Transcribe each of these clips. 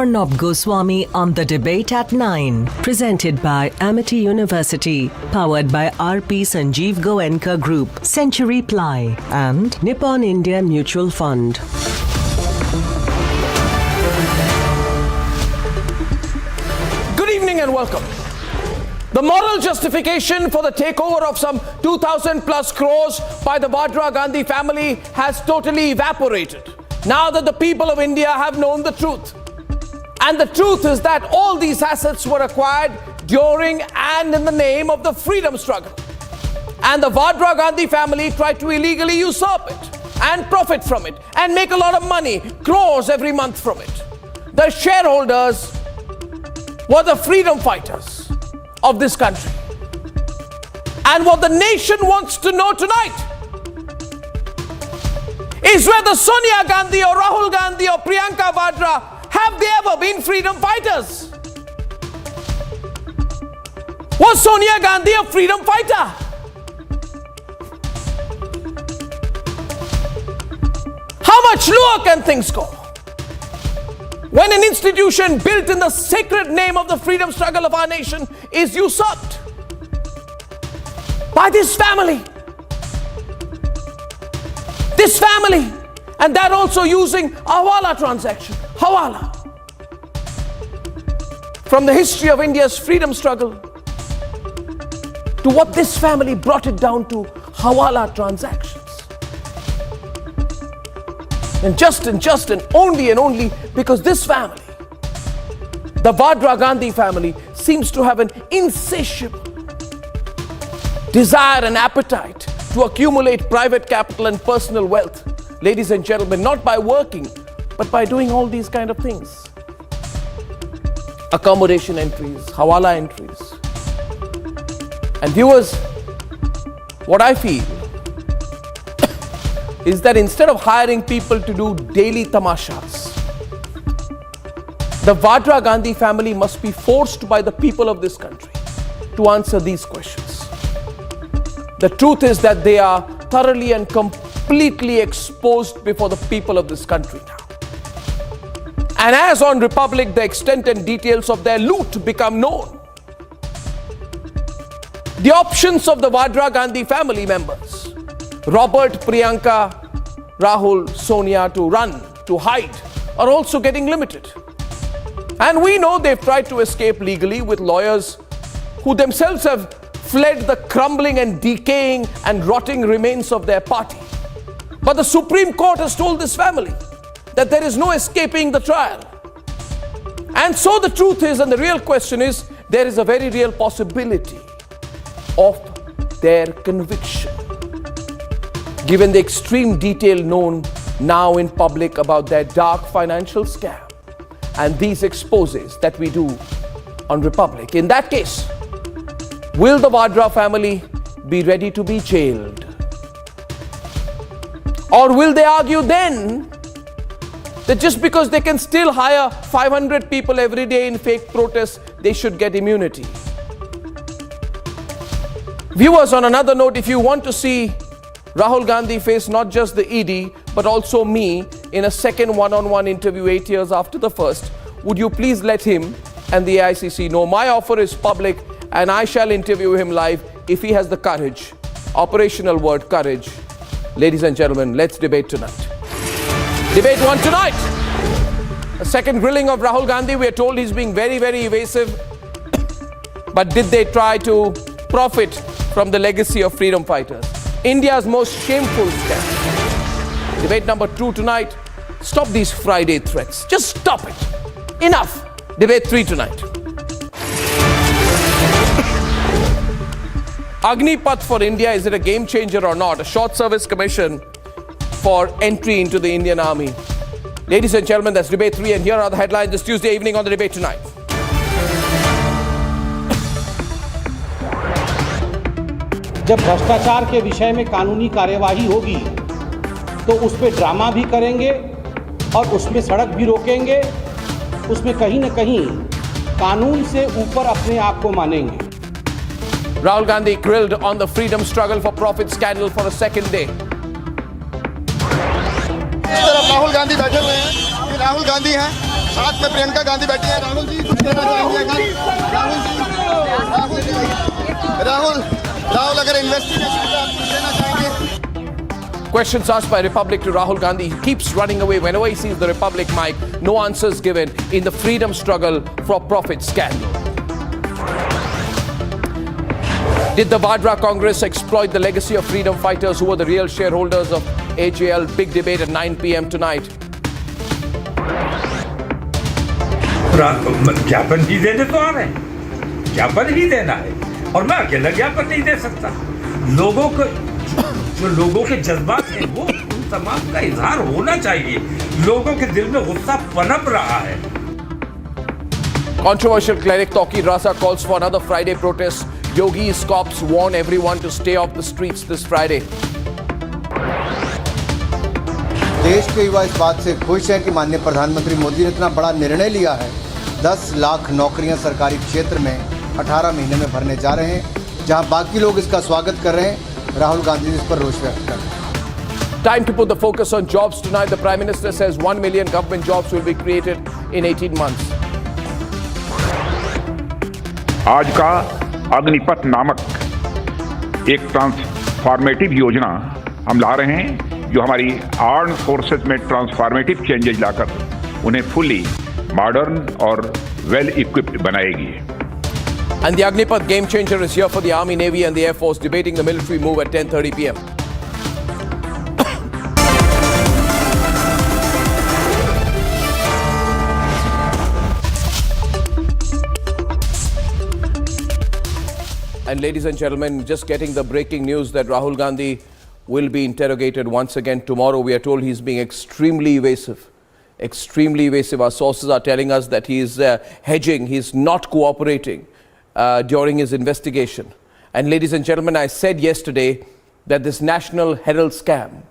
Arnab Goswami on The Debate at 9. Presented by Amity University. Powered by RP Sanjeev Goenka Group, Century Ply and Nippon India Mutual Fund. Good evening and welcome. The moral justification for the takeover of some 2,000 plus crores by the Vadra Gandhi family has totally evaporated now that the people of India have known the truth. And the truth is that all these assets were acquired during and in the name of the freedom struggle. And the Vadra Gandhi family tried to illegally usurp it and profit from it and make a lot of money, crores every month from it. The shareholders were the freedom fighters of this country. And what the nation wants to know tonight is whether Sonia Gandhi or Rahul Gandhi or Priyanka Vadra, have they ever been freedom fighters? Was Sonia Gandhi a freedom fighter? How much lower can things go when an institution built in the sacred name of the freedom struggle of our nation is usurped by this family? This family, and that also using hawala transaction. Hawala. From the history of India's freedom struggle to what this family brought it down to, hawala transactions. And just and only because this family, the Vadra Gandhi family, seems to have an insatiable desire and appetite to accumulate private capital and personal wealth. Ladies and gentlemen, not by working, but by doing all these kind of things. Accommodation entries, hawala entries. And viewers, what I feel is that instead of hiring people to do daily tamashas, the Vadra Gandhi family must be forced by the people of this country to answer these questions. The truth is that they are thoroughly and completely exposed before the people of this country now. And as on Republic, the extent and details of their loot become known. The options of the Vadra Gandhi family members, Robert, Priyanka, Rahul, Sonia, to run, to hide, are also getting limited. And we know they've tried to escape legally with lawyers who themselves have fled the crumbling and decaying and rotting remains of their party. But the Supreme Court has told this family that there is no escaping the trial. And so the truth is, and the real question is, there is a very real possibility of their conviction, given the extreme detail known now in public about their dark financial scam and these exposes that we do on Republic. In that case, will the Vadra family be ready to be jailed? Or will they argue then that just because they can still hire 500 people every day in fake protests, they should get immunity? Viewers, on another note, if you want to see Rahul Gandhi face not just the ED, but also me in a second one-on-one interview 8 years after the first, would you please let him and the AICC know my offer is public and I shall interview him live if he has the courage, operational word courage. Ladies and gentlemen, let's debate tonight. Debate one tonight. A second grilling of Rahul Gandhi. We are told he's being very, very evasive. But did they try to profit from the legacy of freedom fighters? India's most shameful scam. Debate number two tonight. Stop these Friday threats. Just stop it. Enough. Debate three tonight. Agnipath for India, is it a game changer or not? A short service commission for entry into the Indian Army. Ladies and gentlemen, that's debate three, and here are the headlines this Tuesday evening on the Debate Tonight. जब भ्रष्टाचार के विषय में कानूनी कार्यवाही होगी तो उस पे ड्रामा भी करेंगे और उसमें सड़क भी रोकेंगे, उसमें कहीं न कहीं कानून से ऊपर अपने आप को मानेंगे. Rahul Gandhi grilled on the freedom struggle for profit scandal for a second day. इस तरफ राहुल गांधी बैठे हुए हैं, फिर राहुल गांधी हैं, साथ में प्रियंका गांधी बैठी है। राहुल जी कुछ कहना चाहेंगे अगर राहुल अगर इन्वेस्टिगेशन पे आप कुछ कहना चाहेंगे? Questions asked by Republic to Rahul Gandhi. He keeps running away whenever he sees the Republic mic. No answers given in the freedom struggle for profit scandal. Did the Vadra Congress exploit the legacy of freedom fighters who were the real shareholders of AJL? Big debate at 9 p.m. tonight. ज्ञापन ही देने तो आ रहे हैं, ज्ञापन ही देना है और मैं अकेला ज्ञापन नहीं दे सकता। लोगों को जो लोगों के जज्बात हैं वो उन तमाम का इजहार होना चाहिए। लोगों के दिल में गुस्सा पनप रहा है। Controversial cleric Tawqir Raza calls for another Friday protest. Yogi's cops warn everyone to stay off the streets this Friday. देश के युवा इस बात से खुश है कि माननीय प्रधानमंत्री मोदी ने इतना बड़ा निर्णय लिया है। 10 लाख नौकरियां सरकारी क्षेत्र में 18 महीने में भरने जा रहे हैं। जहां बाकी लोग इसका स्वागत कर रहे हैं, राहुल गांधी इस पर रोष व्यक्त कर रहे हैं। Time to put the focus on jobs tonight. The Prime Minister says 1 million government jobs will be created in 18 months. आज का अग्निपथ नामक एक ट्रांसफॉर्मेटिव योजना हम ला रहे हैं, जो हमारी आर्म्ड फोर्सेस में ट्रांसफॉर्मेटिव चेंजेस लाकर उन्हें फुली मॉडर्न और वेल इक्विप्ड बनाएगी। And the Agnipath game changer is here for the Army, Navy and the Air Force, debating the military move at 10:30 p.m. And ladies and gentlemen, just getting the breaking news that Rahul Gandhi will be interrogated once again tomorrow. We are told he's being extremely evasive. Extremely evasive. Our sources are telling us that he is hedging, he's not cooperating during his investigation. And ladies and gentlemen, I said yesterday that this National Herald scam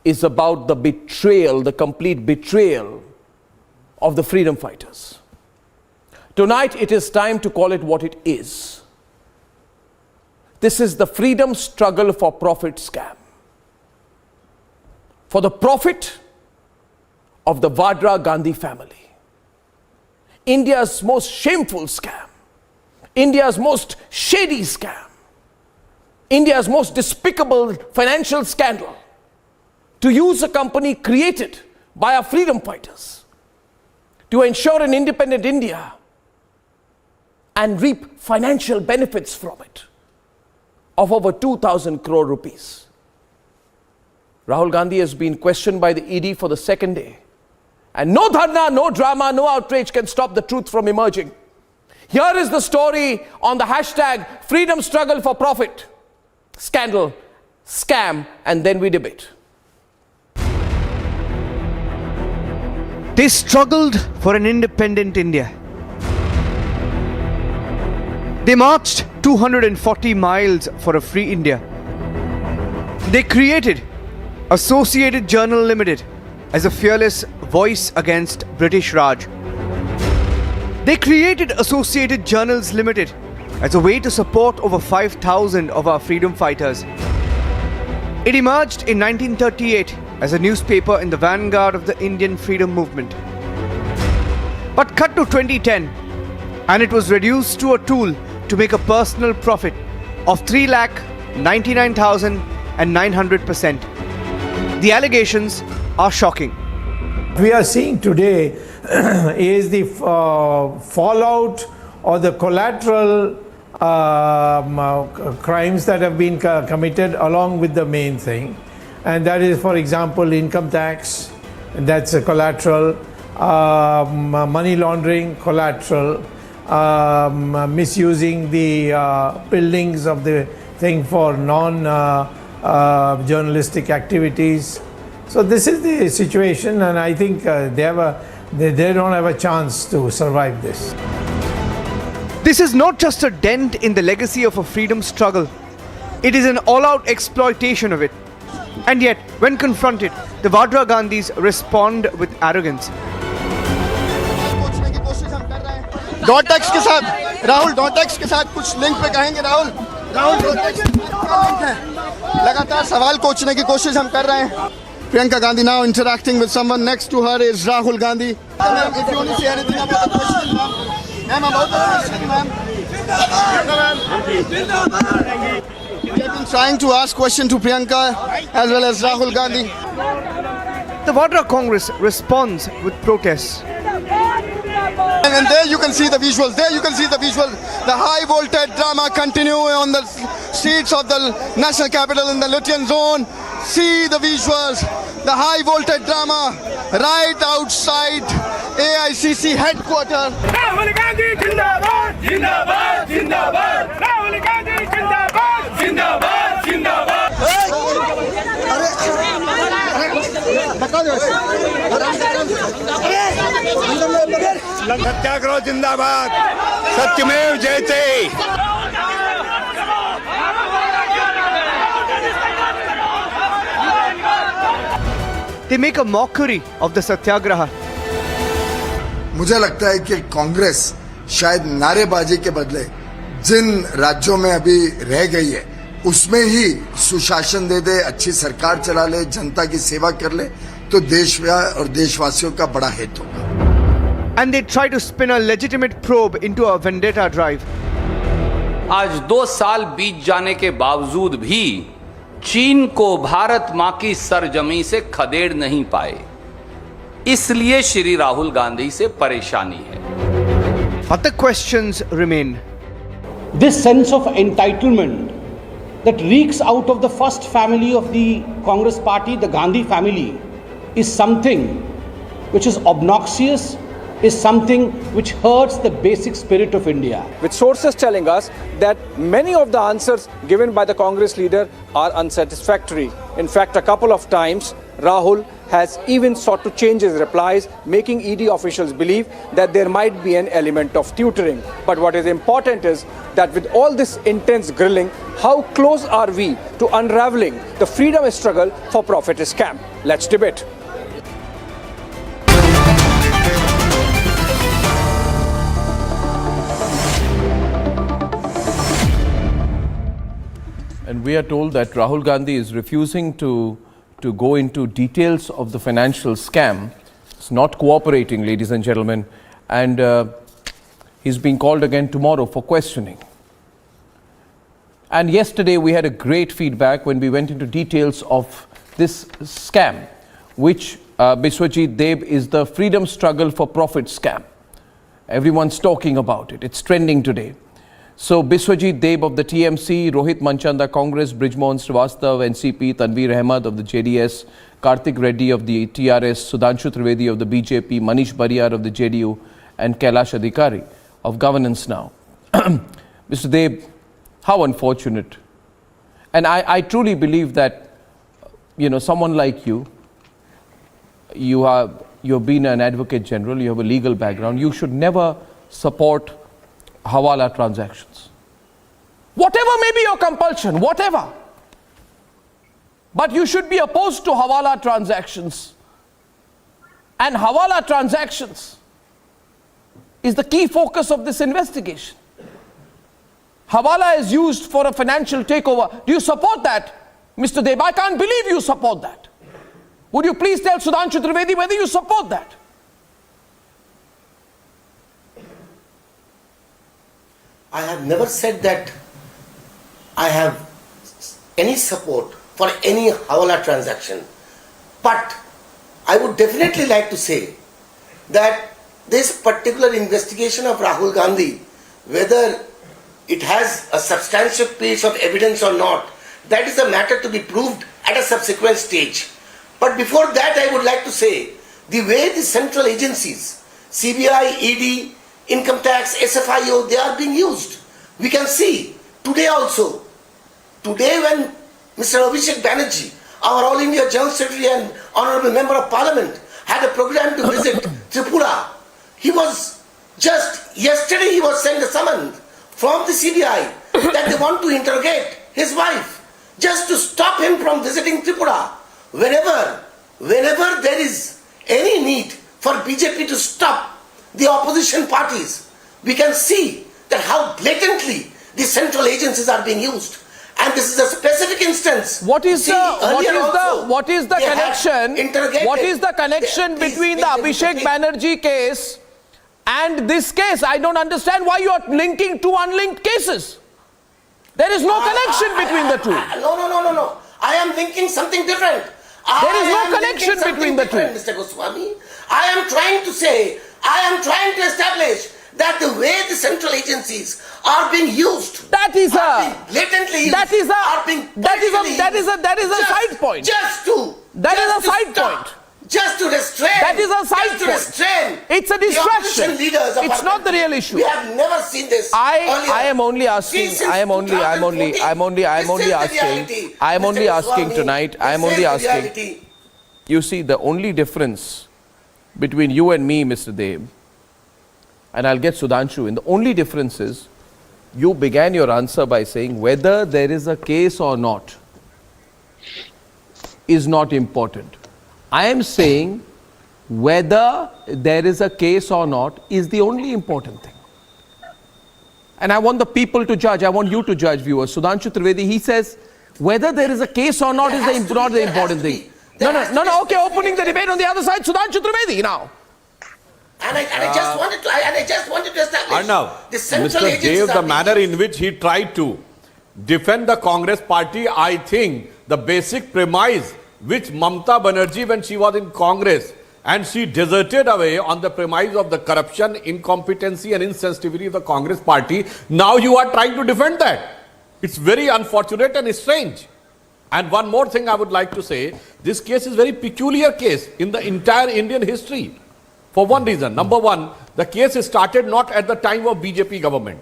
is about the betrayal, the complete betrayal of the freedom fighters. Tonight it is time to call it what it is. This is the freedom struggle for profit scam. For the profit of the Vadra Gandhi family. India's most shameful scam. India's most shady scam. India's most despicable financial scandal. To use a company created by our freedom fighters to ensure an independent India and reap financial benefits from it of over 2,000 crore rupees. Rahul Gandhi has been questioned by the ED for the second day. And no dharna, no drama, no outrage can stop the truth from emerging. Here is the story on the hashtag freedom struggle for profit. Scandal, scam, and then we debate. They struggled for an independent India. They marched 240 miles for a free India. They created Associated Journal Limited as a fearless voice against British Raj. They created Associated Journals Limited as a way to support over 5,000 of our freedom fighters. It emerged in 1938 as a newspaper in the vanguard of the Indian freedom movement. But cut to 2010 and it was reduced to a tool to make a personal profit of 3,99,900%. The allegations are shocking. We are seeing today is the fallout or the collateral crimes that have been committed along with the main thing. And that is, for example, income tax, that's a collateral, money laundering, collateral, misusing the buildings of the thing for non-journalistic activities. So this is the situation, and I think they don't have a chance to survive this. This is not just a dent in the legacy of a freedom struggle. It is an all-out exploitation of it. And yet, when confronted, the Vadra Gandhis respond with arrogance. Dot tax के साथ Rahul dot tax के साथ कुछ link पे कहेंगे Rahul dot tax link है लगातार सवाल पूछने की कोशिश हम कर रहे हैं Priyanka Gandhi now interacting with someone. Next to her is Rahul Gandhi. Ma'am, if you want to say anything about the question, ma'am. Ma'am, about the question, ma'am. We have been trying to ask question to Priyanka as well as Rahul Gandhi. The Vadra Congress responds with protests. And there you can see the visuals. There you can see the visuals. The high voltage drama continue on the streets of the national capital in the Lutyens zone. See the visuals. The high voltage drama right outside AICC headquarters. Rahul Gandhi Jindabad, Jindabad, Jindabad. Rahul Gandhi Jindabad, Jindabad, Jindabad. सत्याग्रह जिंदाबाद सत्यमेव जयते They make a mockery of the satyagraha. मुझे लगता है कि कांग्रेस शायद नारेबाजी के बदले जिन राज्यों में अभी रह गई है उसमें ही सुशासन दे दे, अच्छी सरकार चला ले, जनता की सेवा कर ले तो देश और देशवासियों का बड़ा हित होगा. And they try to spin a legitimate probe into a vendetta drive. आज 2 साल बीत जाने के बावजूद भी चीन को भारत मां की सरजमी से खदेड़ नहीं पाए, इसलिए श्री राहुल गांधी से परेशानी है. But the questions remain. This sense of entitlement that reeks out of the first family of the Congress party, the Gandhi family, is something which is obnoxious, is something which hurts the basic spirit of India. With sources telling us that many of the answers given by the Congress leader are unsatisfactory. In fact, a couple of times, Rahul has even sought to change his replies, making ED officials believe that there might be an element of tutoring. But what is important is that with all this intense grilling, how close are we to unraveling the freedom struggle for profit scam? Let's debate. And we are told that Rahul Gandhi is refusing to go into details of the financial scam. It's not cooperating, ladies and gentlemen. And he's being called again tomorrow for questioning. And yesterday we had a great feedback when we went into details of this scam, which Biswajit Deb is the freedom struggle for profit scam. Everyone's talking about it. It's trending today. So Biswajit Deb of the TMC, Rohit Manchanda Congress, Brijmohan Srivastav NCP, Tanveer Ahmed of the JDS, Karthik Reddy of the TRS, Sudhanshu Trivedi of the BJP, Manish Bariyar of the JDU and Kailash Adhikari of Governance Now. Mr. Deb, how unfortunate. And I truly believe that, you know, someone like you, you've been an advocate general, you have a legal background, you should never support hawala transactions. Whatever may be your compulsion, whatever. But you should be opposed to hawala transactions. And hawala transactions is the key focus of this investigation. Hawala is used for a financial takeover. Do you support that, Mr. Deb? I can't believe you support that. Would you please tell Sudhanshu Trivedi whether you support that? I have never said that I have any support for any hawala transaction. But I would definitely like to say that this particular investigation of Rahul Gandhi, whether it has a substantial piece of evidence or not, that is a matter to be proved at a subsequent stage. But before that, I would like to say the way the central agencies, CBI, ED, Income Tax, SFIO, they are being used. We can see today also. Today when Mr. Abhishek Banerjee, our All India General Secretary and Honorable Member of Parliament, had a program to visit Tripura, he was just, yesterday he was sent a summons from the CBI that they want to interrogate his wife just to stop him from visiting Tripura. Whenever there is any need for BJP to stop the opposition parties, we can see that how blatantly the central agencies are being used. And this is a specific instance. What is See, the they had connection? interrogated- What is the connection between the Abhishek Banerjee case and this case? I don't understand why you are linking two unlinked cases. There is no connection between the two. No. I am linking something different. There is no connection between the two. Mr. Goswami. I am trying to establish that the way the central agencies are being used, That is a blatantly used, that is a are being that is a side point. That is a side point. Just to restrain. That is a side just to point. restrain. It's a the distraction. opposition leaders of It's our not the country. real issue. We have never seen this. I am only asking. Since I am only 2014, asking. I am only asking tonight. I am only asking. You see, the only difference between you and me, Mr. Dev, and I'll get Sudhanshu in, the only difference is you began your answer by saying whether there is a case or not is not important. I am saying whether there is a case or not is the only important thing. And I want the people to judge. I want you to judge, viewers. Sudhanshu Trivedi, he says whether there is a case or not is not the important thing. No. Okay, opening the debate on the other side, Sudhanshu Trivedi now. And I just wanted to establish Arnab, the central Mr. agencies Dev, are the being manner used. in which he tried to defend the Congress party, I think the basic premise which Mamata Banerjee, when she was in Congress and she deserted away on the premise of the corruption, incompetency and insensitivity of the Congress party, now you are trying to defend that. It's very unfortunate and strange. And one more thing I would like to say, this case is a very peculiar case in the entire Indian history. For one reason. Number one, the case started not at the time of BJP government.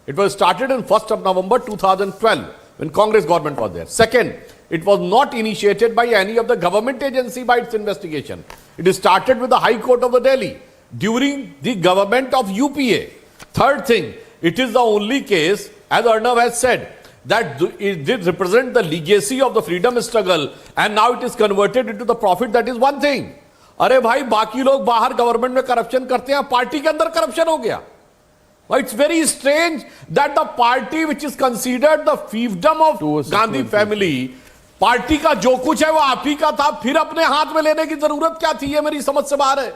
It was started on 1st of November 2012 when Congress government was there. Second, it was not initiated by any of the government agency by its investigation. It started with the High Court of the Delhi during the government of UPA. Third thing, it is the only case, as Arnab has said, that it did represent the legacy of the freedom struggle and now it is converted into the profit. That is one thing. अरे भाई बाकी लोग बाहर government में corruption करते हैं, party के अंदर करप्शन हो गया. It's very strange that the party which is considered the fiefdom of Gandhi family, party का जो कुछ है वो आप ही का था, फिर अपने हाथ में लेने की जरूरत क्या थी, ये मेरी समझ से बाहर है.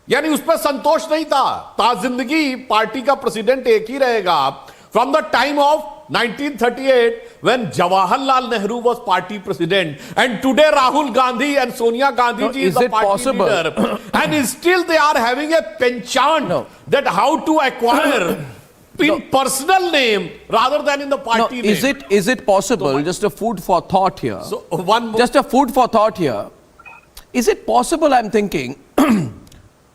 यानी उस पर संतोष नहीं था. ताजिंदगी पार्टी का प्रेसिडेंट एक ही रहेगा. From the time of 1938 when Jawaharlal Nehru was party president and today Rahul Gandhi and Sonia Gandhi ji is the party leader and still they are having a penchant that how to acquire in personal name rather than in the party name. Is it possible, just a food for thought here, so one more, just a food for thought here, is it possible, I'm thinking,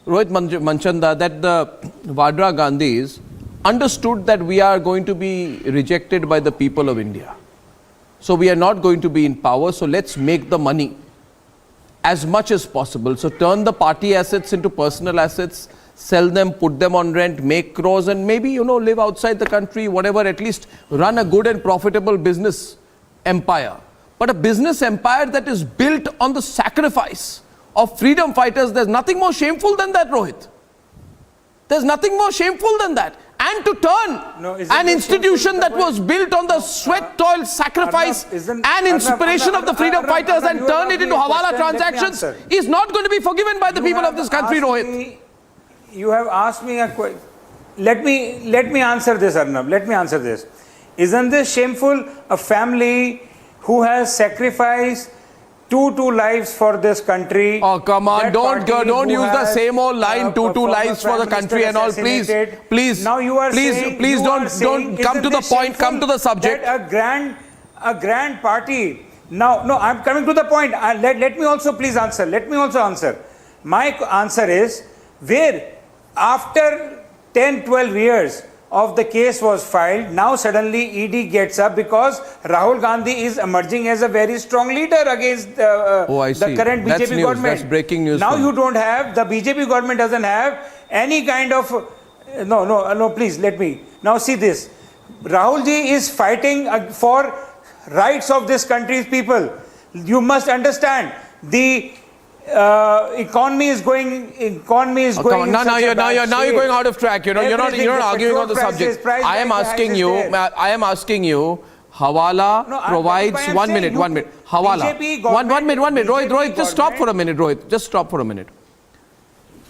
Rohit Manchanda, that the Vadra Gandhis understood that we are going to be rejected by the people of India. So we are not going to be in power, so let's make the money as much as possible. So turn the party assets into personal assets, sell them, put them on rent, make crores and maybe, live outside the country, whatever, at least run a good and profitable business empire. But a business empire that is built on the sacrifice of freedom fighters, there's nothing more shameful than that, Rohit. There's nothing more shameful than that. And to turn an institution that was built on the sweat, toil, sacrifice and inspiration of the freedom fighters and turn it into Hawala transactions is not going to be forgiven by the people of this country, Rohit. You have asked me a question. Let me answer this, Arnab. Let me answer this. Isn't this shameful? A family who has sacrificed two lives for this country. Oh, come on, don't use the same old line, two lives for the country and all, please. Now you are please don't come to the point, come to the subject. That a grand party. No, I'm coming to the point. Let me also please answer. Let me also answer. My answer is, where after 10-12 years of the case was filed, now suddenly ED gets up because Rahul Gandhi is emerging as a very strong leader against the current BJP government. That's breaking news. Now you don't have, the BJP government doesn't have any kind of, no, please let me. Now see this, Rahul ji is fighting for rights of this country's people. You must understand, the economy is going. Now you're going out of track. You're not arguing on the subject. I am asking you, Hawala No, provides, that's why I'm one saying minute, you- 1 minute. Hawala. BJP One minute. government- Rohit, just stop for a minute, Rohit. Just stop for a minute.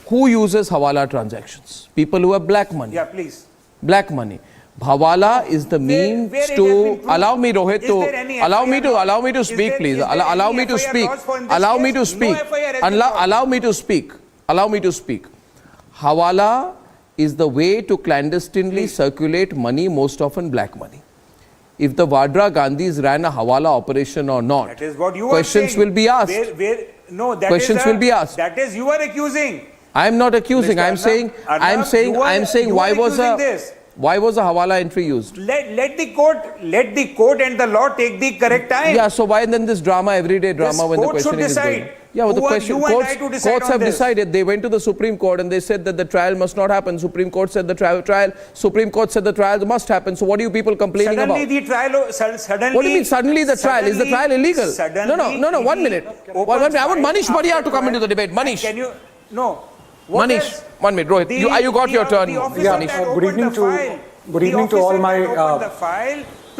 Who uses Hawala transactions? People who have black money. Yeah, please. Black money. Hawala is the means where it has to been proved. allow me, Rohit, Is to there any allow me FIR to allow me to laws? speak, Is please. there Allow any me to FIR speak. laws for in this Allow me case? to No speak. FIR has been filed. Allow me to speak. Allow me to speak. Hawala is the way to clandestinely circulate money, most often black money. If the Vadra Gandhis ran a Hawala operation or not, That is what you questions are saying. will be asked. No, that Questions is will be asked. That is you are accusing. I am not accusing. Mr. I am saying. Arnab, I am saying. you are- I am saying. you Why are was accusing a this. why was a Hawala entry used? Let the court and the law take the correct time. Yeah, so why then this drama, everyday drama, This when the court should questioning is going? decide. Yeah, well, the Who are question, you and I to decide courts on have this? decided. They went to the Supreme Court and they said that the trial must not happen. Supreme Court said the trial. Supreme Court said the trial must happen. So what are you people complaining Suddenly about? the trial, suddenly. What do you mean suddenly the trial? Is the trial illegal? No, 1 minute. One minute. I want Manish Bhatia to come into the debate. Manish. Can you, no. What Manish, else? 1 minute. Rohit, you got your turn. Manish. Good evening to all my.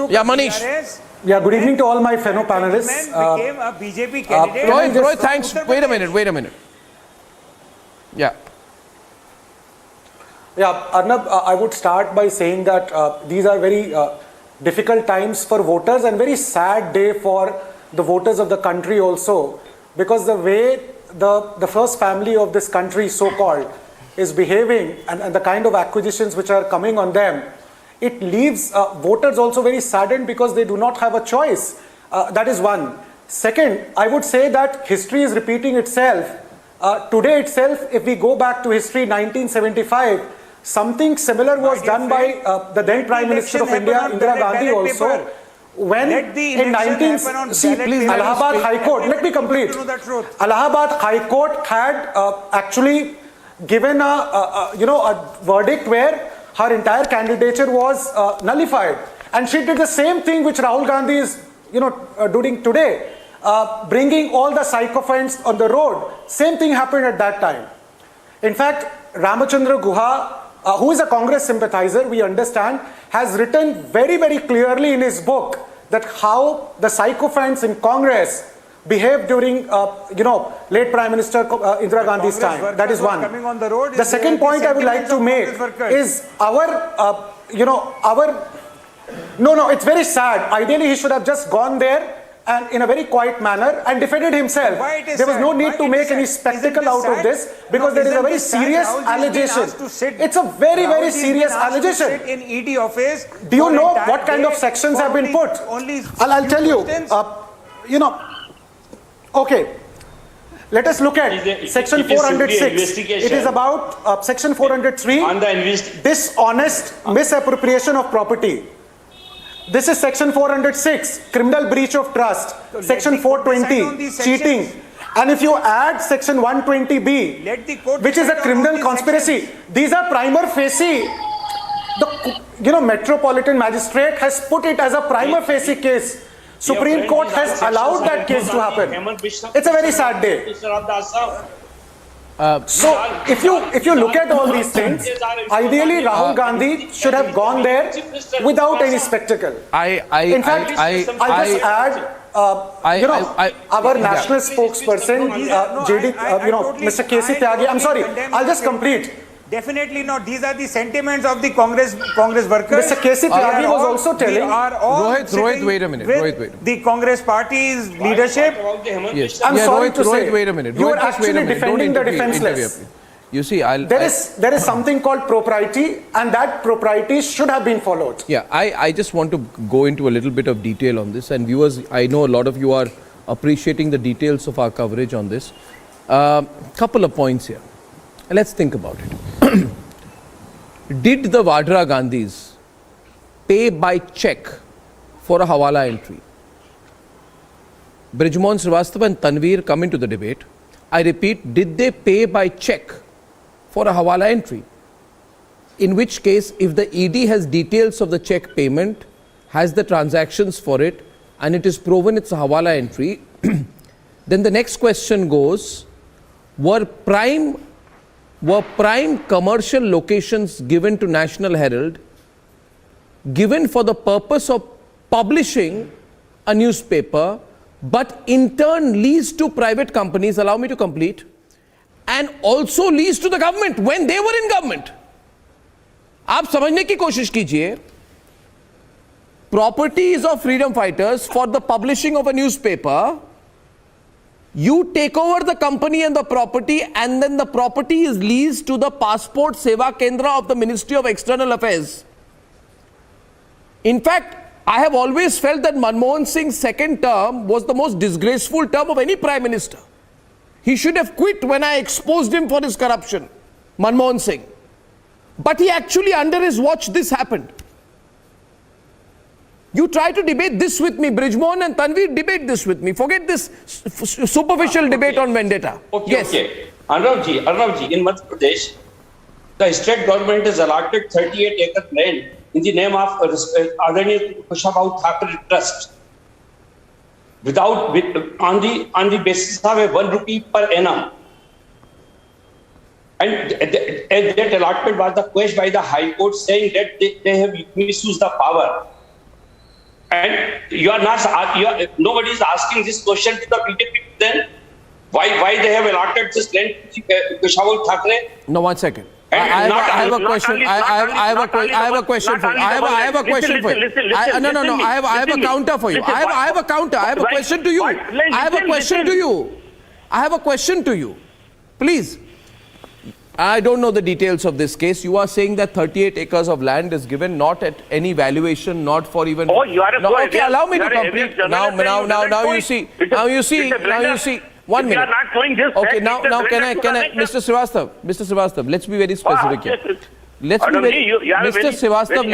Yeah, Manish. Yeah, good evening to all my fellow panelists. Became a BJP candidate. Rohit, thanks. Wait a minute. Yeah. Yeah, Arnab, I would start by saying that these are very difficult times for voters and very sad day for the voters of the country also, because the way the first family of this country, so-called, is behaving and the kind of acquisitions which are coming on them, it leaves voters also very saddened because they do not have a choice. That is one. Second, I would say that history is repeating itself. Today itself, if we go back to history, 1975, something similar was done by the then Prime Minister of India, Indira Gandhi also. When in 19... See, please, Allahabad High Court, let me complete. Allahabad High Court had actually given a verdict where her entire candidature was nullified. And she did the same thing which Rahul Gandhi is doing today. Bringing all the sycophants on the road. Same thing happened at that time. In fact, Ramachandra Guha, who is a Congress sympathizer, we understand, has written very, very clearly in his book that how the sycophants in Congress behaved during, late Prime Minister Indira Gandhi's time. That is one. The second point I would like to make is no, it's very sad. Ideally, he should have just gone there and in a very quiet manner and defended himself. There was no need to make any spectacle out of this because there is a very serious allegation. It's a very, very serious allegation. In ED office. Do you know what kind of sections have been put? I'll tell you. Okay. Let us look at section 406. It is about section 403, dishonest misappropriation of property. This is section 406, criminal breach of trust. Section 420, cheating. And if you add section 120B, which is a criminal conspiracy, these are prima facie. The Metropolitan Magistrate has put it as a prima facie case. Supreme Court has allowed that case to happen. It's a very sad day. So if you look at all these things, ideally Rahul Gandhi should have gone there without any spectacle. In fact, I'll just add, our national spokesperson, Mr. K.C. Tyagi. I'm sorry, I'll just complete. Definitely not. These are the sentiments of the Congress workers. Mr. K.C. Tyagi was also telling. Rohit, wait a minute. The Congress party's leadership. Yes. I'm sorry to say. Rohit, wait a minute. You are actually defending the defenseless. You see, there is something called propriety, and that propriety should have been followed. Yeah, I just want to go into a little bit of detail on this, and viewers, I know a lot of you are appreciating the details of our coverage on this. Couple of points here. Let's think about it. Did the Vadra Gandhis pay by check for a Hawala entry? Brijmohan Srivastava and Tanveer come into the debate. I repeat, did they pay by check for a Hawala entry? In which case, if the ED has details of the check payment, has the transactions for it, and it is proven it's a Hawala entry, then the next question goes, were prime commercial locations given to National Herald given for the purpose of publishing a newspaper, but in turn leased to private companies, allow me to complete, and also leased to the government when they were in government. आप समझने की कोशिश कीजिए, properties of freedom fighters for the publishing of a newspaper, you take over the company and the property, and then the property is leased to the Passport Seva Kendra of the Ministry of External Affairs. In fact, I have always felt that Manmohan Singh's second term was the most disgraceful term of any Prime Minister. He should have quit when I exposed him for his corruption, Manmohan Singh. But he actually, under his watch, this happened. You try to debate this with me, Brijmohan and Tanveer, debate this with me. Forget this superficial debate on vendetta. Yes. Okay. Arnab ji, in Madhya Pradesh, the state government has allotted 38 acre land in the name of Adani Kushabau Thakre Trust, on the basis of a 1 rupee per annum. And that allotment was quashed by the High Court, saying that they have misused the power. And nobody is asking this question to the BJP then. Why they have allotted this land to Kushabau Thakre? No, 1 second. I have a question. I have a question for you. I have a question for you. No. I have a counter for you. I have a counter. I have a question to you. I have a question to you. I have a question to you. Please. I don't know the details of this case. You are saying that 38 acres of land is given not at any valuation, not for even. Oh, you are a no, okay, allow me to complete. Now you see. 1 minute. You are not showing this. Okay, now can I, Mr. Srivastava, let's be very specific here. Mr. Srivastava,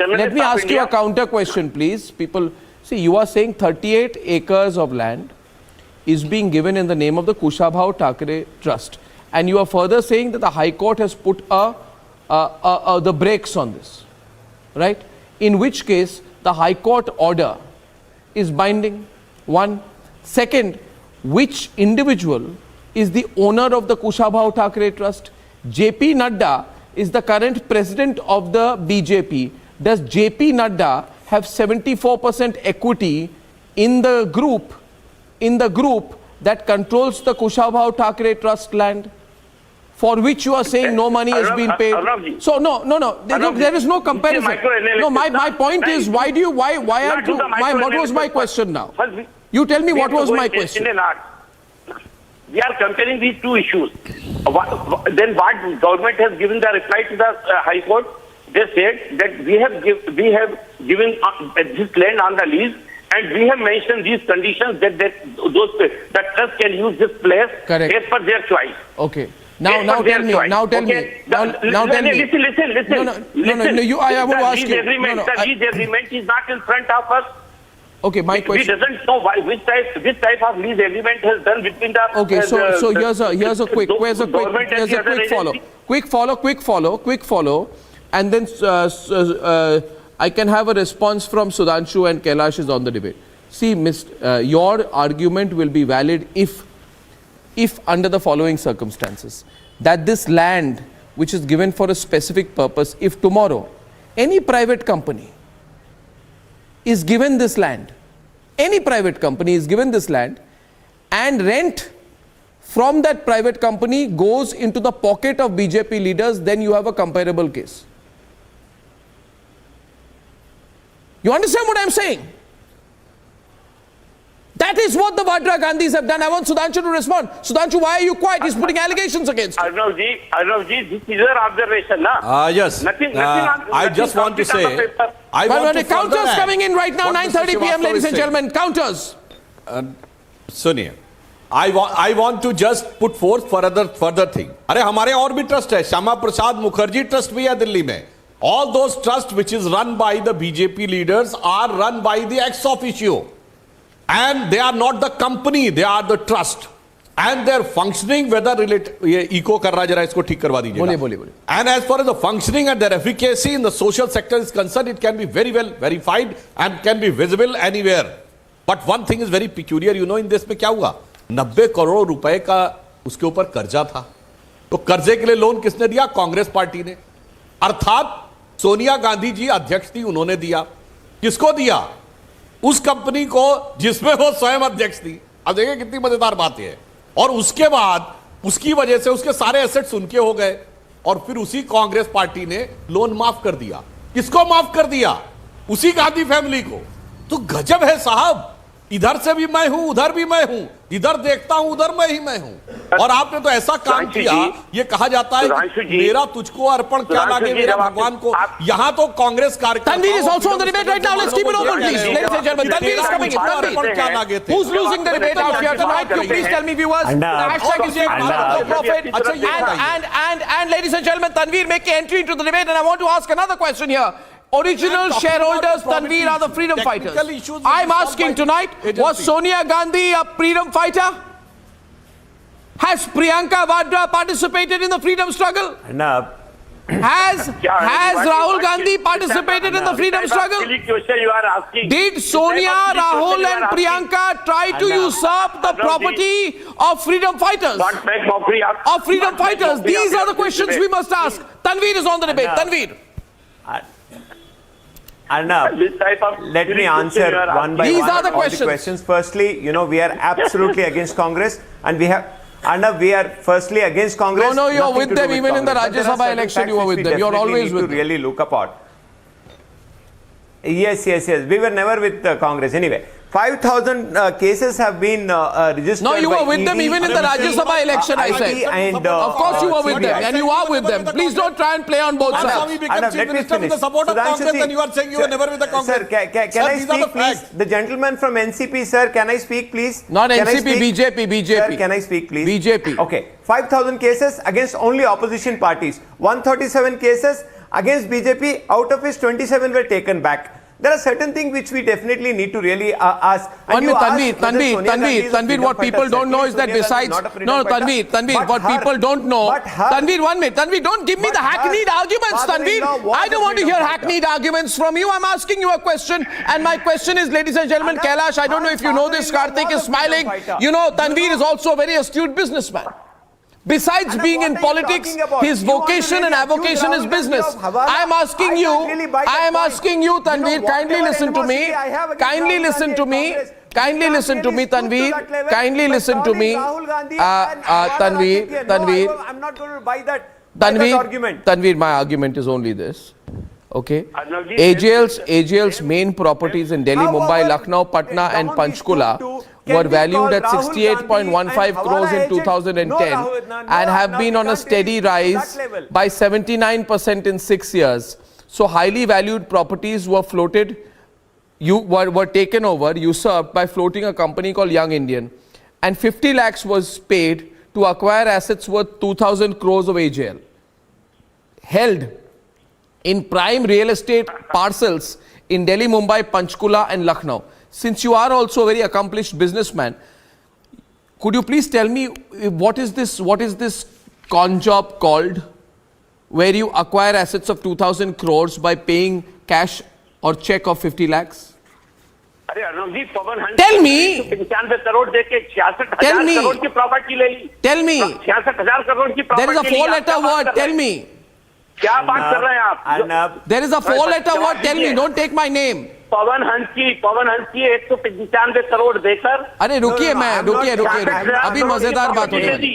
let me ask you a counter question, please. People, see, you are saying 38 acres of land is being given in the name of the Kushabau Thakre Trust. And you are further saying that the High Court has put the brakes on this, right? In which case, the High Court order is binding. 1. Second, which individual is the owner of the Kushabau Thakre Trust? JP Nadda is the current president of the BJP. Does JP Nadda have 74% equity in the group that controls the Kushabau Thakre Trust land, for which you are saying no money has been paid? So no, there is no comparison. No, my point is, what was my question now? You tell me what was my question. We are comparing these two issues. Then what government has given the reply to the High Court? They said that we have given this land on the lease, and we have mentioned these conditions that the trust can use this place as per their choice. Okay. Now tell me. Listen. No. I want to ask you. The lease agreement is not in front of us. Okay, my question. We doesn't know which type of lease agreement has done between the. Okay, so here's a quick follow, and then I can have a response from Sudhanshu and Kailash is on the debate. See, your argument will be valid if under the following circumstances, that this land which is given for a specific purpose, if tomorrow any private company is given this land, and rent from that private company goes into the pocket of BJP leaders, then you have a comparable case. You understand what I'm saying? That is what the Vadra Gandhis have done. I want Sudhanshu to respond. Sudhanshu, why are you quiet? He's putting allegations against you. Arnab ji, this is your observation, na? Yes. I just want to say, counters coming in right now, 9:30 p.m., ladies and gentlemen. Counters. सुनिए, I want to just put forth further thing. अरे हमारे और भी trust है, Shyama Prasad Mukherjee trust भी है दिल्ली में. All those trusts which is run by the BJP leaders are run by the ex officio. And they are not the company, they are the trust. And their functioning, whether related, ये echo कर रहा जरा इसको ठीक करवा दीजिए. बोलिए. And as far as the functioning and their efficacy in the social sector is concerned, it can be very well verified and can be visible anywhere. But one thing is very peculiar, you know, in this में क्या हुआ? 90 करोड़ रुपए का उसके ऊपर कर्जा था. तो कर्जे के लिए लोन किसने दिया? कांग्रेस पार्टी ने. अर्थात सोनिया गांधी जी अध्यक्ष थी, उन्होंने दिया. किसको दिया? उस कंपनी को जिसमें वो स्वयं अध्यक्ष थी। अब देखिए कितनी मजेदार बात है। और उसके बाद उसकी वजह से उसके सारे एसेट्स उनके हो गए और फिर उसी कांग्रेस पार्टी ने लोन माफ कर दिया। किसको माफ कर दिया? उसी गांधी फैमिली को। तो गजब है साहब, इधर से भी मैं हूं, उधर भी मैं हूं, इधर देखता हूं, उधर मैं ही मैं हूं। और आपने तो ऐसा काम किया, ये कहा जाता है कि मेरा तुझको अर्पण क्या लागे मेरा भगवान को। यहां तो कांग्रेस कार्यकर्ता Tanveer is also on the debate right now. Let's keep it open, please. Ladies and gentlemen, Tanveer is coming in. Tanveer, who's losing the debate out here tonight? Can you please tell me, viewers? The hashtag is no profit. And ladies and gentlemen, Tanveer making entry into the debate, and I want to ask another question here. Original shareholders, Tanveer, are the freedom fighters. I'm asking tonight, was Sonia Gandhi a freedom fighter? Has Priyanka Vadra participated in the freedom struggle? Arnab. Has Rahul Gandhi participated in the freedom struggle? Did Sonia, Rahul and Priyanka try to usurp the property of freedom fighters? Of freedom fighters. These are the questions we must ask. Tanveer is on the debate. Tanveer. Arnab, let me answer one by one. These are the questions. Firstly, we are absolutely against Congress, and we are firstly against Congress. No, you're with them even in the Rajya Sabha election. You were with them. You're always with them. Really look upon. Yes. We were never with Congress anyway. 5,000 cases have been registered. No, you were with them even in the Rajya Sabha election, I said. And, of course you were with them, and you are with them. Please don't try and play on both sides. Let me finish. With the support of Congress, then you are saying you were never with the Congress. Sir, can I speak, please? The gentleman from NCP, sir, can I speak, please? Not NCP, BJP. Sir, can I speak, please? BJP. Okay. 5,000 cases against only opposition parties. 137 cases against BJP, out of which 27 were taken back. There are certain things which we definitely need to really ask. Tanveer, what people don't know is that besides... No, Tanveer, what people don't know... Tanveer, 1 minute. Tanveer, don't give me the hackneyed arguments, Tanveer. I don't want to hear hackneyed arguments from you. I'm asking you a question. And my question is, ladies and gentlemen, Kailash, I don't know if you know this, Karthik is smiling. You know, Tanveer is also a very astute businessman. Besides being in politics, his vocation and avocation is business. I am asking you, Tanveer, kindly listen to me. Kindly listen to me, Tanveer. Kindly listen to me. Tanveer. I'm not going to buy that argument. Tanveer, my argument is only this. Okay. AGL's main properties in Delhi, Mumbai, Lucknow, Patna and Panchkula were valued at 68.15 crores in 2010 and have been on a steady rise by 79% in 6 years. So highly valued properties were floated, were taken over, usurped by floating a company called Young Indian, and 50 lakhs was paid to acquire assets worth 2,000 crores of AGL, held in prime real estate parcels in Delhi, Mumbai, Panchkula and Lucknow. Since you are also a very accomplished businessman, could you please tell me what is this con job called, where you acquire assets of 2,000 crores by paying cash or check of 50 lakhs? Tell me. Tell me. There is a four-letter word. Tell me. There is a four-letter word. Tell me. Don't take my name. Pawan Hans की 195 करोड़ देकर अरे रुकिए अभी मजेदार बात होने वाली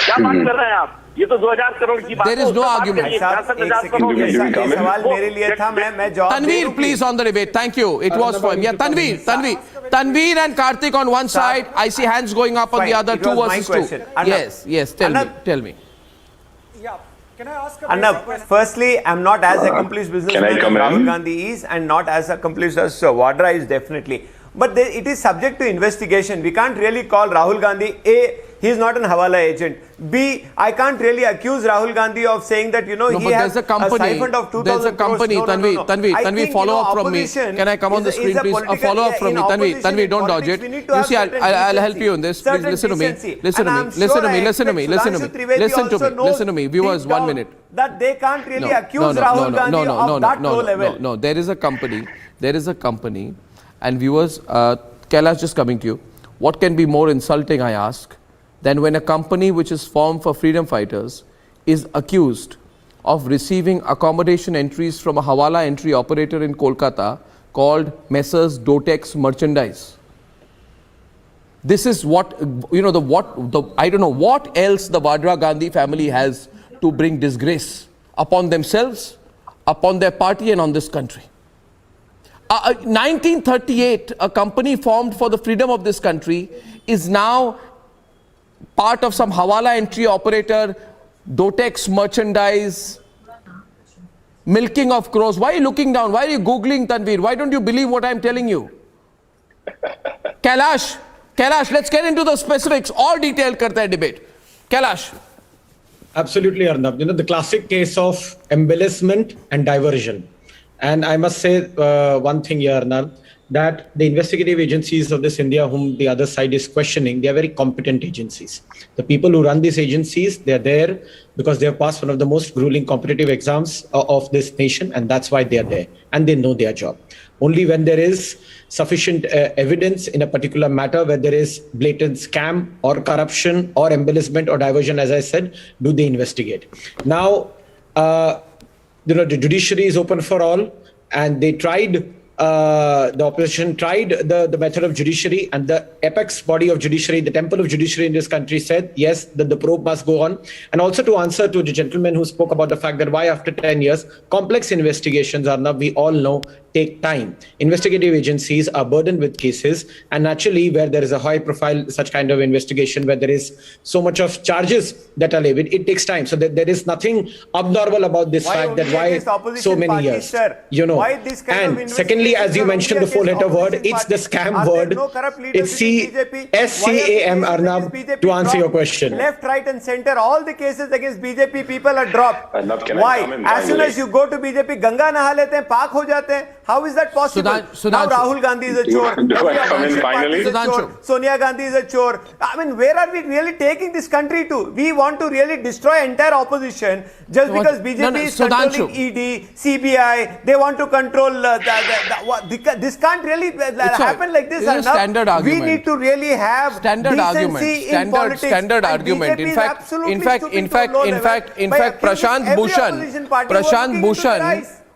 क्या बात कर रहे हैं आप ये तो 2000 करोड़ की बात है There is no argument. सवाल मेरे लिए था मैं जवाब Tanveer, please on the debate. Thank you. It was for him. Yeah, Tanveer and Karthik on one side. I see hands going up on the other. 2 versus 2. Yes. Tell me. Yeah. Can I ask Arnab, firstly, I'm not as accomplished businessman as Rahul Gandhi is, and not as accomplished as Vadra is definitely. But it is subject to investigation. We can't really call Rahul Gandhi A. He is not an Hawala agent. B. I can't really accuse Rahul Gandhi of saying that he has a siphoned of 2,000 There's a company. Tanveer, follow up from me. Can I come on the screen, please? A follow up from me. Tanveer, don't dodge it. You see, I'll help you on this. Please listen to me. Listen to me. Viewers, 1 minute. That they can't really accuse Rahul Gandhi of that low level. No. There is a company. And viewers, Kailash, just coming to you. What can be more insulting, I ask, than when a company which is formed for freedom fighters is accused of receiving accommodation entries from a Hawala entry operator in Kolkata called Messrs. Dotex Merchandise. This is what, I don't know what else the Vadra Gandhi family has to bring disgrace upon themselves, upon their party and on this country. 1938, a company formed for the freedom of this country is now part of some Hawala entry operator, Dotex Merchandise, milking of crows. Why are you looking down? Why are you Googling, Tanveer? Why don't you believe what I'm telling you? Kailash, let's get into the specifics. All detailed karte hai debate. Kailash. Absolutely, Arnab. The classic case of embellishment and diversion. And I must say one thing here, Arnab, that the investigative agencies of this India, whom the other side is questioning, they are very competent agencies. The people who run these agencies, they are there because they have passed one of the most grueling competitive exams of this nation, and that's why they are there, and they know their job. Only when there is sufficient evidence in a particular matter, where there is blatant scam or corruption or embellishment or diversion, as I said, do they investigate. Now, the judiciary is open for all, and they tried, the opposition tried the method of judiciary, and the apex body of judiciary, the temple of judiciary in this country said, yes, that the probe must go on. And also to answer to the gentleman who spoke about the fact that why after 10 years, complex investigations, Arnab, we all know, take time. Investigative agencies are burdened with cases, and naturally where there is a high profile such kind of investigation, where there is so much of charges that are levied, it takes time. So there is nothing abnormal about this fact that why so many years, sir? Why this kind and secondly, as you mentioned the four-letter word, it's the scam word. It's SCAM, Arnab, to answer your question. Left, right and center, all the cases against BJP people are dropped. Why? As soon as you go to BJP, Ganga naha lete hain, pak ho jate hain. How is that possible? Now Rahul Gandhi is a chore. Sonia Gandhi is a chore. I mean, where are we really taking this country to? We want to really destroy entire opposition just because BJP is controlling ED, CBI. They want to control this can't really happen like this. This is a standard argument. We need to really have standard argument. Standard argument. In fact,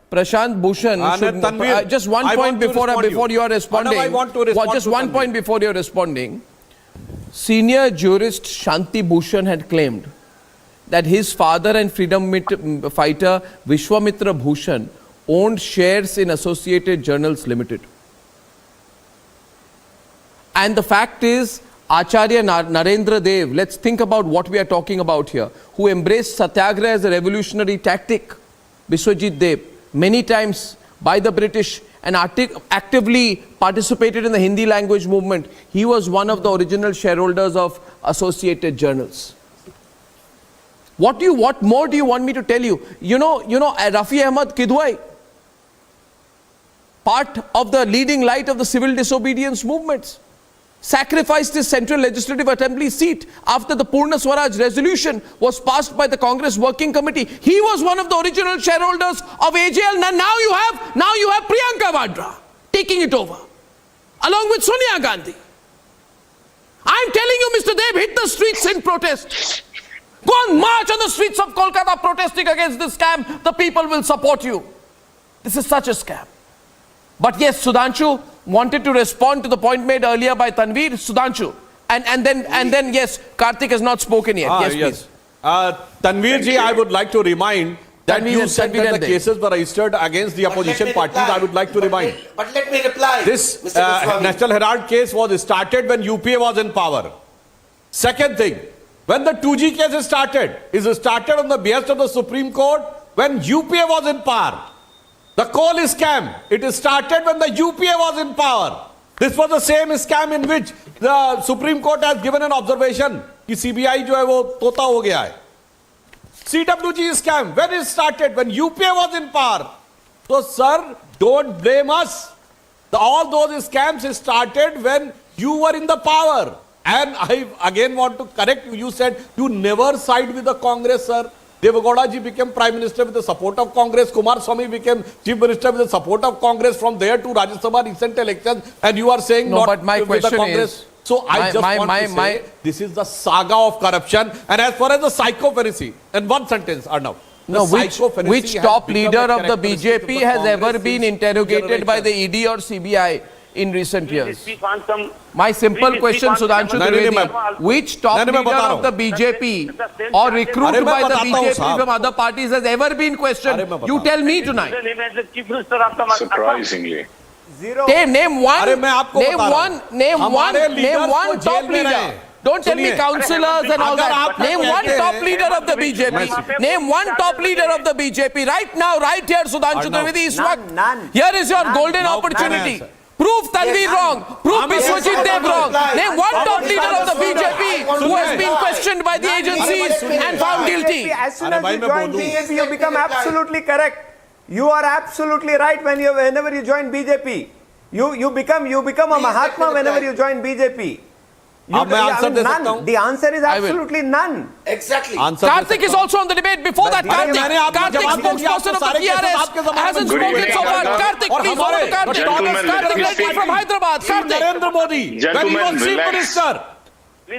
Prashant Bhushan, just one point before you are responding. Just one point before you are responding. Senior jurist Shanti Bhushan had claimed that his father and freedom fighter Vishwamitra Bhushan owned shares in Associated Journals Limited. And the fact is, Acharya Narendra Dev, let's think about what we are talking about here, who embraced Satyagraha as a revolutionary tactic, Biswajit Dev, many times by the British, and actively participated in the Hindi language movement. He was one of the original shareholders of Associated Journals. What more do you want me to tell you? You know, Rafi Ahmad Kidwai, part of the leading light of the civil disobedience movements, sacrificed his Central Legislative Assembly seat after the Purna Swaraj resolution was passed by the Congress Working Committee. He was one of the original shareholders of AJL. Now you have Priyanka Vadra taking it over, along with Sonia Gandhi. I'm telling you, Mr. Dev, hit the streets in protest. Go and march on the streets of Kolkata protesting against this scam. The people will support you. This is such a scam. But yes, Sudhanshu wanted to respond to the point made earlier by Tanveer. Sudhanshu. And then yes, Karthik has not spoken yet. Yes, please. Tanveer ji, I would like to remind that you said that the cases were registered against the opposition parties. I would like to remind. But let me reply. This National Herald case was started when UPA was in power. Second thing, when the 2G case started, it started on the behest of the Supreme Court when UPA was in power. The coal scam, it started when the UPA was in power. This was the same scam in which the Supreme Court has given an observation कि CBI जो है वो तोता हो गया है. CWG scam, when it started, when UPA was in power. So sir, don't blame us. All those scams started when you were in the power. And I again want to correct you. You said you never side with the Congress, sir. Devagowda ji became Prime Minister with the support of Congress. Kumaraswamy became Chief Minister with the support of Congress. From there to Rajya Sabha recent elections, and you are saying no, not but my with question the Congress. Is, so I just want to say this is the saga of corruption. And as far as the psychopharisy, in one sentence, Arnab, No, which top leader of the BJP has ever been interrogated by the ED or CBI in recent years? My simple question, Sudhanshu Trivedi, which top leader of the BJP or recruit by the BJP from other parties has ever been questioned? You tell me tonight. Surprisingly. Name one top leader. Don't tell me councillors and all that. Name one top leader of the BJP. Name one top leader of the BJP. Right now, right here, Sudhanshu Trivedi. None. Here is your golden opportunity. Prove Tanveer wrong. Prove Biswajit Dev wrong. Name one top leader of the BJP who has been questioned by the agencies and found guilty. As soon as you join BJP, you become absolutely correct. You are absolutely right whenever you join BJP. You become a Mahatma whenever you join BJP. None. The answer is absolutely none. Exactly. Karthik is also on the debate. Before that, Karthik, spokesperson of the TRS, hasn't spoken so far. Karthik, please, over to Karthik. Karthik Reddy from Hyderabad. Karthik. Narendra Modi, when he was Chief Minister,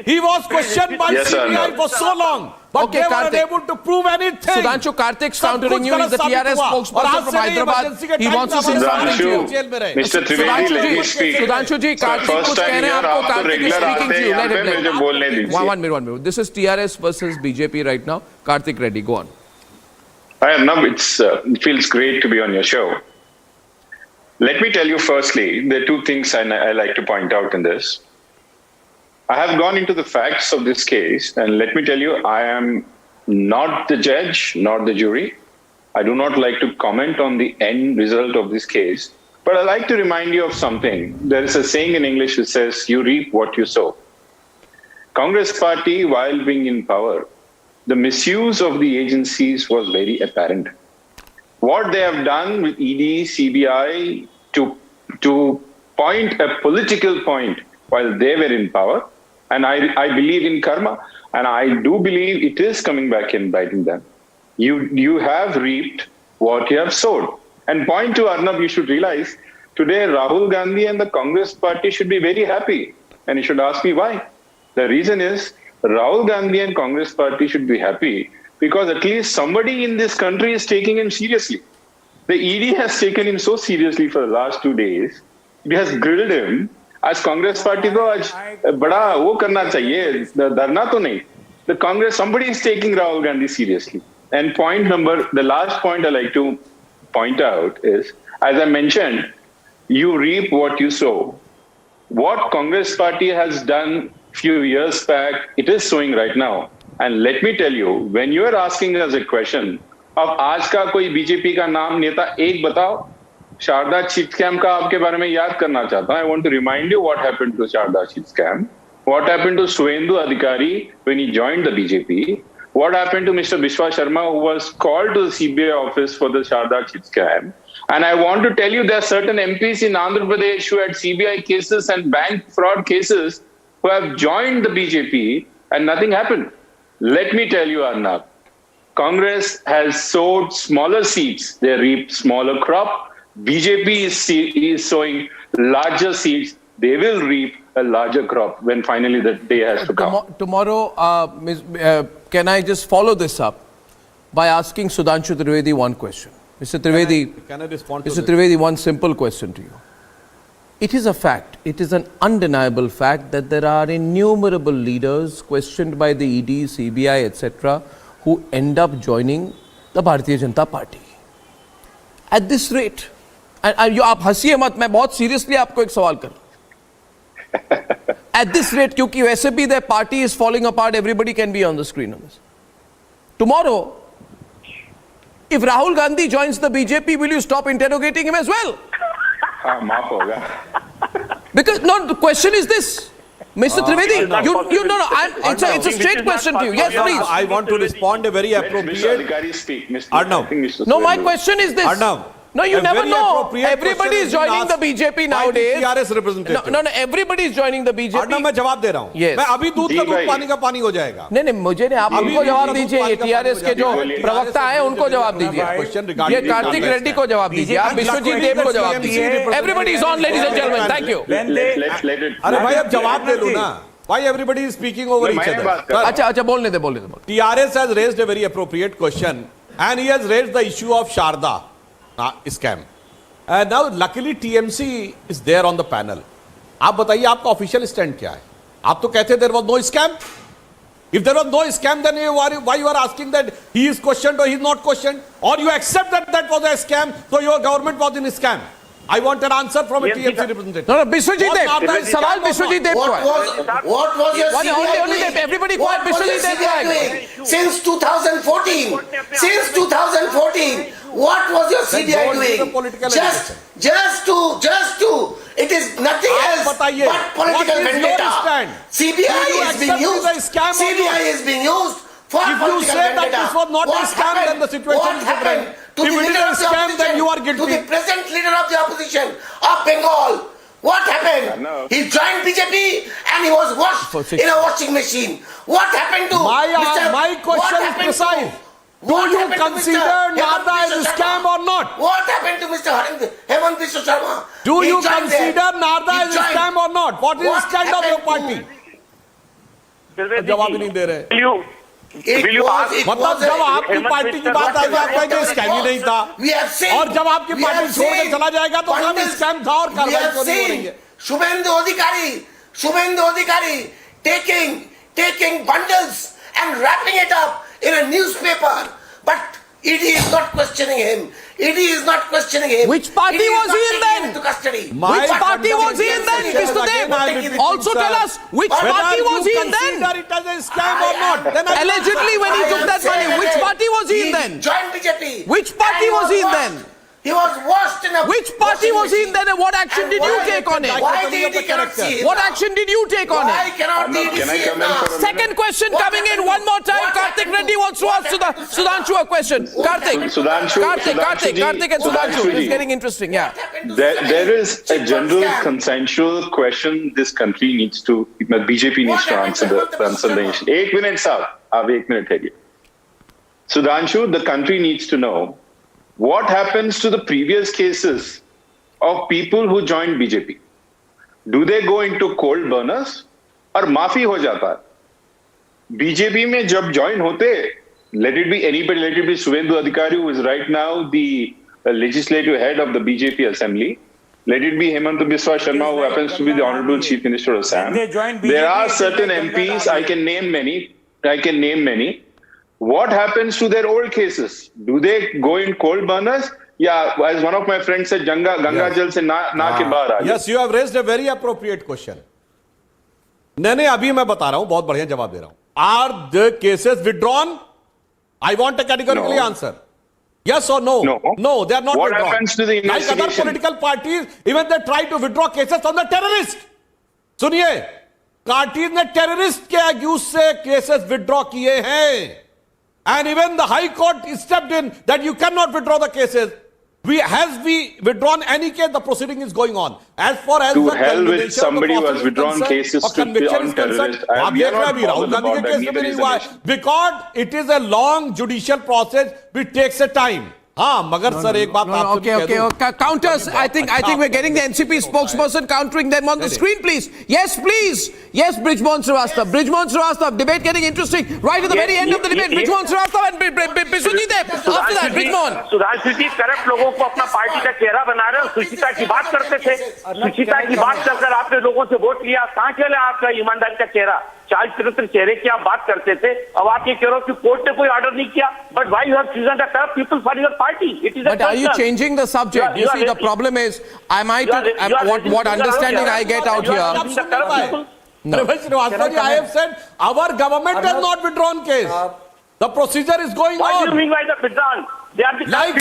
he was questioned by CBI for so long. But they were unable to prove anything. Sudhanshu, Karthik's countering you. He's the TRS spokesperson from Hyderabad. He wants to say something to you. Mr. Trivedi, let me speak. Sudhanshu ji, Karthik कुछ कह रहे हैं आपको. Karthik is speaking to you. Let him play. One minute. This is TRS versus BJP right now. Karthik Reddy, go on. Hi Arnab, it feels great to be on your show. Let me tell you firstly, there are two things I like to point out in this. I have gone into the facts of this case, and let me tell you, I am not the judge, not the jury. I do not like to comment on the end result of this case, but I like to remind you of something. There is a saying in English which says, you reap what you sow. Congress party, while being in power, the misuse of the agencies was very apparent. What they have done with ED, CBI, to point a political point while they were in power, and I believe in karma, and I do believe it is coming back and biting them. You have reaped what you have sowed. And point to Arnab, you should realize, today Rahul Gandhi and the Congress party should be very happy. And you should ask me why. The reason is, Rahul Gandhi and Congress party should be happy because at least somebody in this country is taking him seriously. The ED has taken him so seriously for the last 2 days. It has grilled him. आज Congress party को आज बड़ा वो करना चाहिए, धरना तो नहीं. The Congress, somebody is taking Rahul Gandhi seriously. And the last point I like to point out is, as I mentioned, you reap what you sow. What Congress party has done few years back, it is sowing right now. And let me tell you, when you are asking us a question, अब आज का कोई BJP का नाम नेता एक बताओ. Sharda chit scam का आपके बारे में याद करना चाहता हूं. I want to remind you what happened to Sharda chit scam. What happened to Suvendu Adhikari when he joined the BJP? What happened to Mr. Bishwa Sharma who was called to the CBI office for the Sharda chit scam? And I want to tell you there are certain MPs in Andhra Pradesh who had CBI cases and bank fraud cases who have joined the BJP and nothing happened. Let me tell you, Arnab, Congress has sowed smaller seeds. They reap smaller crop. BJP is sowing larger seeds. They will reap a larger crop when finally the day has to come. Tomorrow, can I just follow this up by asking Sudhanshu Trivedi one question? Mr. Trivedi, can I respond to Mr. Trivedi, one simple question to you. It is a fact, it is an undeniable fact that there are innumerable leaders questioned by the ED, CBI, etc., who end up joining the Bharatiya Janata Party. At this rate, आप हंसिए मत, मैं बहुत seriously आपको एक सवाल कर. At this rate, क्योंकि वैसे भी their party is falling apart, everybody can be on the screen on this. Tomorrow, if Rahul Gandhi joins the BJP, will you stop interrogating him as well? माफ होगा. Because no, the question is this, Mr. Trivedi, it's a straight question to you. Yes, please. I want to respond a very appropriate. Arnab. No, my question is this. Arnab. No, you never know. Everybody is joining the BJP nowadays. TRS representative. No, everybody is joining the BJP. Arnab, मैं जवाब दे रहा हूँ. Yes. मैं अभी दूध का दूध पानी का पानी हो जाएगा. नहीं मुझे नहीं, आप उनको जवाब दीजिए. ये TRS के जो प्रवक्ता हैं उनको जवाब दीजिए. ये कार्तिक रेड्डी को जवाब दीजिए. आप विश्वजीत देव को जवाब दीजिए. Everybody is on, ladies and gentlemen. Thank you. अरे भाई अब जवाब दे लो ना. Why everybody is speaking over each other? अच्छा बोलने दे. TRS has raised a very appropriate question. and he has raised the issue of Sharda scam. Now, luckily, TMC is there on the panel. आप बताइए आपका official stand क्या है? आप तो कहते there was no scam. If there was no scam, then why you are asking that he is questioned or he is not questioned, or you accept that that was a scam, so your government was in a scam? I want an answer from a TMC representative. No, Biswajit Dev. सवाल Biswajit Dev को है. What was your only Dev? Everybody quiet. Biswajit Dev doing since 2014? Since 2014, what was your CBI doing? Just to. It is nothing else but political vendetta. CBI is being used. CBI is being used for political vendetta. If you say that this was not a scam, then the situation is different. To the leader of the opposition, then you are guilty. To the present leader of the opposition of Bengal, what happened? He joined BJP and he was washed in a washing machine. What happened to my question is precise. Do you consider Narda as a scam or not? What happened to Mr. Hemant Biswa Sharma? Do you consider Narda as a scam or not? What is the stand of your party? जवाब ही नहीं दे रहे. मतलब जब आपकी party की बात आई आप कहेंगे स्कैम ही नहीं था, और जब आपकी पार्टी छोड़ के चला जाएगा तो सब स्कैम था और कार्रवाई क्यों नहीं हो रही है? Shubhendu Adhikari taking bundles and wrapping it up in a newspaper, but ED is not questioning him. ED is not questioning him. Which party was he in then? Which party was he in then? Biswadev, also tell us which party was he in then? Whether it as a scam or not. Allegedly, when he took that money, which party was he in then? Joined BJP. Which party was he in then? He was washed in a. Which party was he in then, and what action did you take on it? Why did he cannot see? What action did you take on Why it? cannot he see it now? Second question coming in one more time. Karthik Reddy wants to ask Sudhanshu a question. Karthik and Sudhanshu. It's getting interesting. Yeah. There is a general consensual question this country needs to, BJP needs to answer the issue. 1 minute, sir. 1 minute. Sudhanshu, the country needs to know what happens to the previous cases of people who joined BJP. Do they go into cold burners or maafi ho jata hai? BJP mein jab join hote, let it be anybody, let it be Shubhendu Adhikari, who is right now the legislative head of the BJP assembly. Let it be Hemant Biswa Sharma, who happens to be the Honorable Chief Minister of Assam. There are certain MPs, I can name many. What happens to their old cases? Do they go in cold burners? Yeah, as one of my friends said, Ganga Jal se na ke bahar aa. Yes, you have raised a very appropriate question. नहीं अभी मैं बता रहा हूं, बहुत बढ़िया जवाब दे रहा हूं. Are the cases withdrawn? I want a categorical answer. Yes or no? No, they are not withdrawn. What happens to the investigation? Like other political parties, even they try to withdraw cases from the terrorists. सुनिए, party ने terrorist के accused से cases withdraw किए हैं. And even the High Court stepped in that you cannot withdraw the cases. Has we withdrawn any case? The proceeding is going on. As far as to hell with somebody who has withdrawn cases to on terrorists. We are not bothered about that. Neither is the nation. Because it is a long judicial process which takes a time. हाँ मगर sir एक बात आपसे कह दूं. Counters. I think we're getting the NCP spokesperson countering them on the screen, please. Yes, please. Yes, Brijmohan Srivastava. Debate getting interesting. Right at the very end of the debate, Brijmohan Srivastava and Biswajit Dev. After that, Brijmohan. Sudhanshu ji corrupt लोगों को अपना party का चेहरा बना रहे हो. सुचिता की बात करते थे. सुचिता की बात कर आपने लोगों से वोट लिया. कहाँ चले आपका ईमानदारी का चेहरा? 40-73 चेहरे की आप बात करते थे. अब आप ये कह रहे हो कि कोर्ट ने कोई ऑर्डर नहीं किया. But why you have chosen the corrupt people for your party? It is but are you changing the subject? You see, the problem is, what understanding I get out here. No. I have said our government has not withdrawn case. The procedure is going on. What do you mean by the withdrawn? They are the like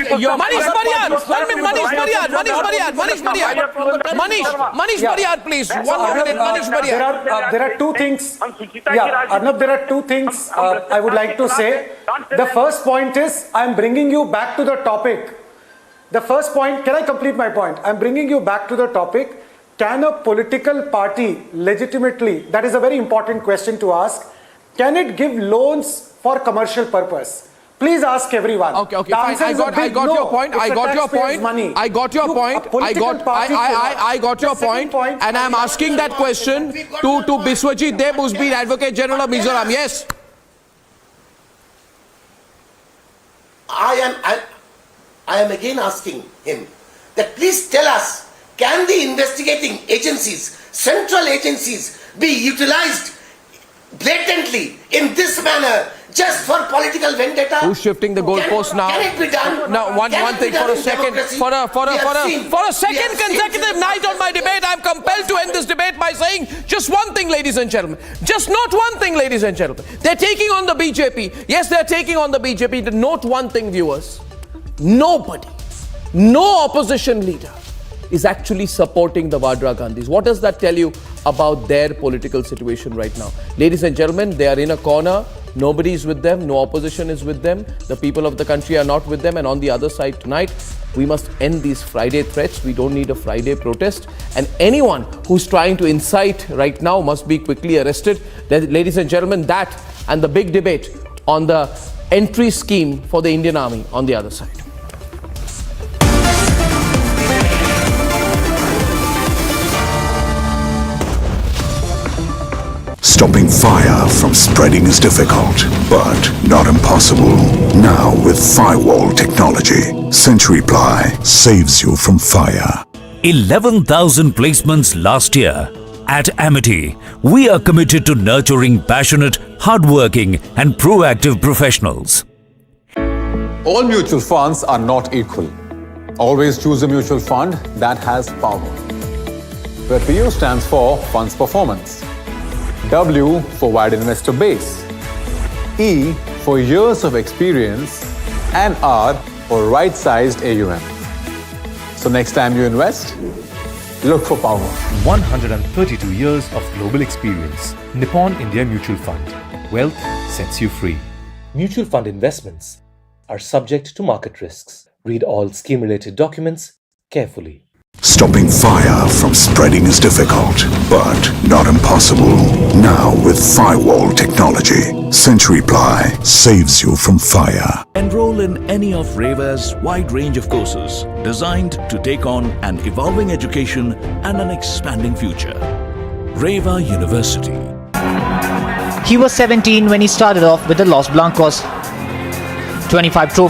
Manish Maryar, please. 1 minute, Manish Maryar. There are two things. Arnab, there are two things I would like to say. The first point is, I am bringing you back to the topic. The first point, can I complete my point? I am bringing you back to the topic. Can a political party legitimately, that is a very important question to ask, can it give loans for commercial purpose? Please ask everyone. Okay, fine. I got your point. I got your point. And I'm asking that question to Biswajit Dev, who's been Advocate General of Mizoram. Yes. I am again asking him that please tell us, can the investigating agencies, central agencies, be utilized blatantly in this manner just for political vendetta? Who's shifting the goalpost now? Can it be done? Now, one thing for a second, for a second consecutive night on my debate, I'm compelled to end this debate by saying just one thing, ladies and gentlemen. Just not one thing, ladies and gentlemen. They're taking on the BJP. Yes, they're taking on the BJP. Note one thing, viewers. Nobody, no opposition leader is actually supporting the Vadra Gandhis. What does that tell you about their political situation right now? Ladies and gentlemen, they are in a corner. Nobody is with them. No opposition is with them. The people of the country are not with them. And on the other side tonight, we must end these Friday threats. We don't need a Friday protest. And anyone who's trying to incite right now must be quickly arrested. Ladies and gentlemen, that and the big debate on the entry scheme for the Indian Army on the other side. Stopping fire from spreading is difficult, but not impossible. Now with firewall technology, Century Ply saves you from fire. 11,000 placements last year. At Amity, we are committed to nurturing passionate, hardworking and proactive professionals. All mutual funds are not equal. Always choose a mutual fund that has power. Where PU stands for Funds Performance. W for wide investor base, E for years of experience, and R for right-sized AUM. So next time you invest, look for power. 132 years of global experience. Nippon India Mutual Fund. Wealth sets you free. Mutual fund investments are subject to market risks. Read all scheme-related documents carefully. Stopping fire from spreading is difficult, but not impossible. Now with firewall technology, Century Ply saves you from fire. Enroll in any of REVA's wide range of courses designed to take on an evolving education and an expanding future. REVA University. He was 17 when he started off with the Los Blancos. 25 trophies